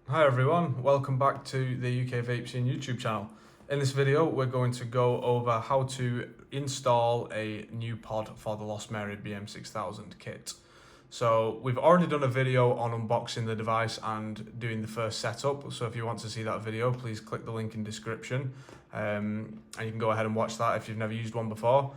Hi everyone, welcome back to the UK Vape Scene YouTube channel. In this video we're going to go over how to install a new pod for the Lost Mary BM6000 kit. So we've already done a video on unboxing the device and doing the first setup, so if you want to see that video please click the link in description and you can go ahead and watch that if you've never used one before.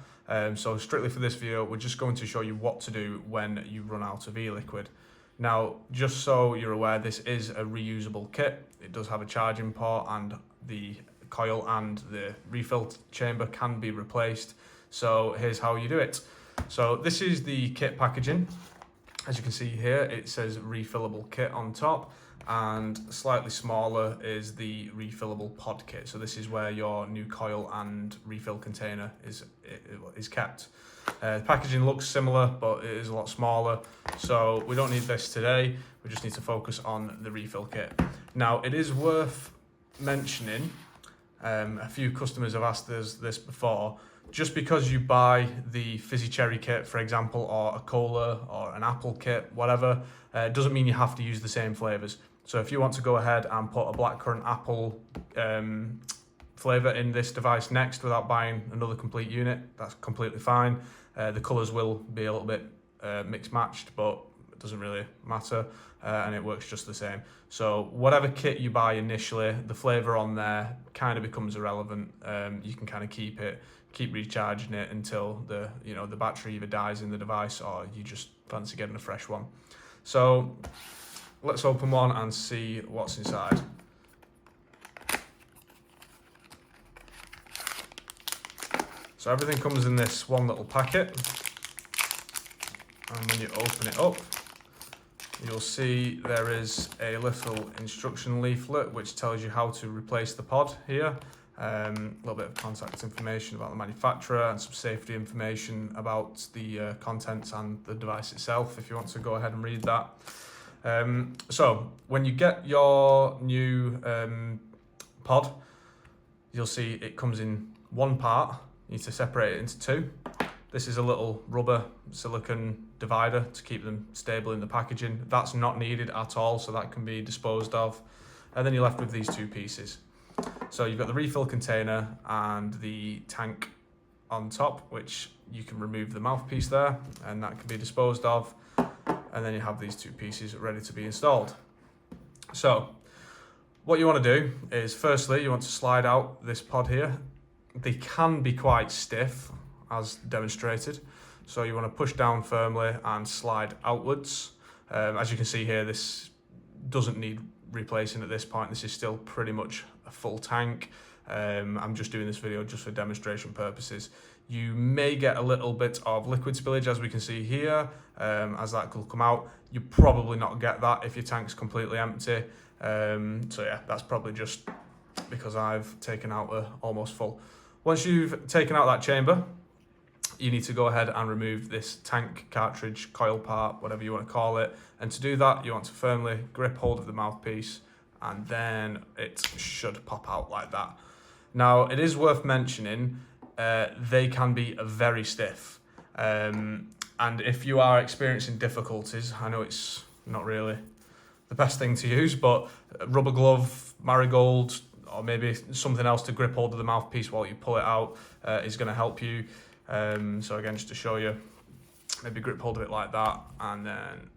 So strictly for this video we're just going to show you what to do when you run out of e-liquid. Now, just so you're aware, this is a reusable kit. It does have a charging port and the coil and the refill chamber can be replaced. So here's how you do it. So this is the kit packaging. As you can see here, it says refillable kit on top, and slightly smaller is the refillable pod kit. So this is where your new coil and refill container is kept. The packaging looks similar, but it is a lot smaller, so we don't need this today. We just need to focus on the refill kit. Now, it is worth mentioning, a few customers have asked us this before, just because you buy the fizzy cherry kit, for example, or a cola or an apple kit, whatever, it doesn't mean you have to use the same flavours. So if you want to go ahead and put a blackcurrant apple flavour in this device next without buying another complete unit, that's completely fine. The colours will be a little bit mixed matched, but it doesn't really matter, and it works just the same. So whatever kit you buy initially, the flavour on there kind of becomes irrelevant. You can kind of keep recharging it until the battery either dies in the device or you just fancy getting a fresh one. So let's open one and see what's inside. So everything comes in this one little packet, and when you open it up, you'll see there is a little instruction leaflet which tells you how to replace the pod here. A little bit of contact information about the manufacturer and some safety information about the contents and the device itself, if you want to go ahead and read that. So when you get your new pod, you'll see it comes in one part. You need to separate it into two. This is a little rubber silicone divider to keep them stable in the packaging. That's not needed at all, so that can be disposed of. And then you're left with these two pieces. So you've got the refill container and the tank on top, which you can remove the mouthpiece there, and that can be disposed of. And then you have these two pieces ready to be installed. So what you want to do is, firstly, you want to slide out this pod here. They can be quite stiff, as demonstrated. So you want to push down firmly and slide outwards. As you can see here, this doesn't need replacing at this point. This is still pretty much a full tank. I'm just doing this video just for demonstration purposes. You may get a little bit of liquid spillage, as we can see here, as that will come out. You probably not get that if your tank's completely empty. So yeah, that's probably just because I've taken out a almost full. Once you've taken out that chamber, you need to go ahead and remove this tank, cartridge, coil part, whatever you want to call it. And to do that, you want to firmly grip hold of the mouthpiece, and then it should pop out like that. Now, it is worth mentioning, they can be very stiff. And if you are experiencing difficulties, I know it's not really the best thing to use, but a rubber glove, marigold, or maybe something else to grip hold of the mouthpiece while you pull it out is going to help you. So again, just to show you, maybe grip hold of it like that and then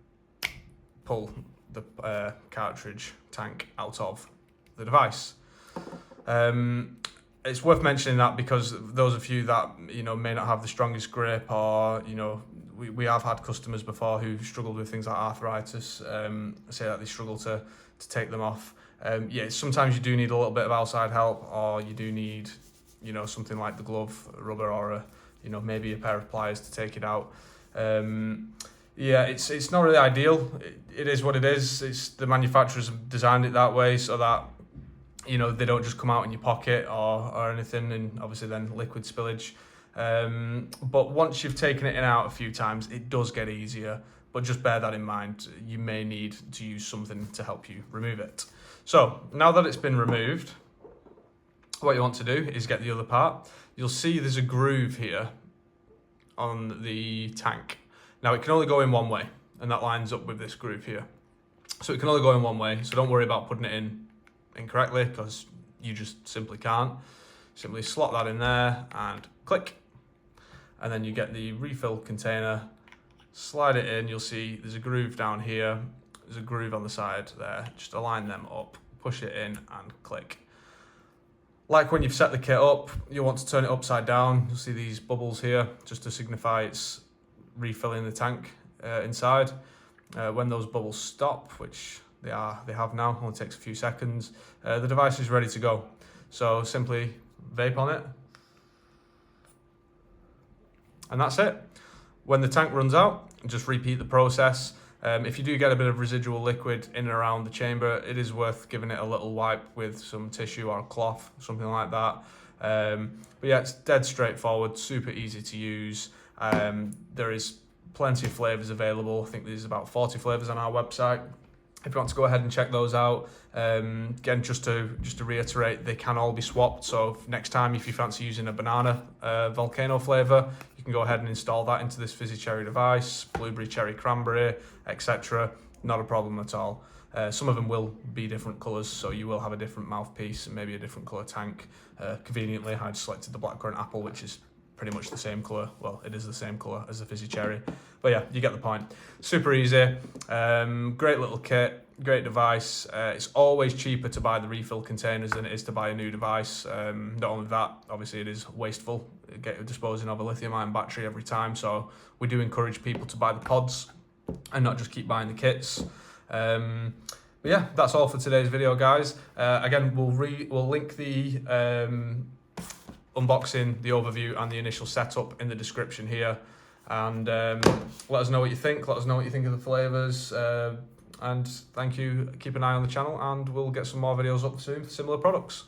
pull the cartridge tank out of the device. It's worth mentioning that because those of you that may not have the strongest grip, or we have had customers before who struggled with things like arthritis, say that they struggle to take them off. Yeah, sometimes you do need a little bit of outside help, or you do need something like the glove, rubber, or maybe a pair of pliers to take it out. Yeah, it's not really ideal. It is what it is. It's the manufacturers have designed it that way so that they don't just come out in your pocket or anything, and obviously then liquid spillage. But once you've taken it in and out a few times, it does get easier. But just bear that in mind. You may need to use something to help you remove it. So now that it's been removed, what you want to do is get the other part. You'll see there's a groove here on the tank. Now it can only go in one way, and that lines up with this groove here. So it can only go in one way, so don't worry about putting it in incorrectly, because you just simply can't. Simply slot that in there and click, and then you get the refill container. Slide it in, you'll see there's a groove down here, there's a groove on the side there. Just align them up, push it in and click. Like when you've set the kit up, you'll want to turn it upside down. You'll see these bubbles here, just to signify it's refilling the tank inside. When those bubbles stop, which they have now, only takes a few seconds, the device is ready to go. So simply vape on it, and that's it. When the tank runs out, just repeat the process. If you do get a bit of residual liquid in and around the chamber, it is worth giving it a little wipe with some tissue or a cloth, something like that. But yeah, it's dead straightforward, super easy to use. There is plenty of flavours available. I think there's about 40 flavours on our website. If you want to go ahead and check those out, again, just to reiterate, they can all be swapped. So next time, if you fancy using a banana volcano flavour, you can go ahead and install that into this fizzy cherry device, blueberry, cherry, cranberry, etc. Not a problem at all. Some of them will be different colours, so you will have a different mouthpiece and maybe a different colour tank. Conveniently, I just selected the blackcurrant apple, which is pretty much the same colour. Well, it is the same colour as the fizzy cherry. But yeah, you get the point. Super easy. Great little kit, great device. It's always cheaper to buy the refill containers than it is to buy a new device. Not only that, obviously it is wasteful disposing of a lithium-ion battery every time. So we do encourage people to buy the pods and not just keep buying the kits. But yeah, that's all for today's video, guys. Again, we'll link the unboxing, the overview and the initial setup in the description here, and let us know what you think. Let us know what you think of the flavours, and thank you. Keep an eye on the channel and we'll get some more videos up soon for similar products.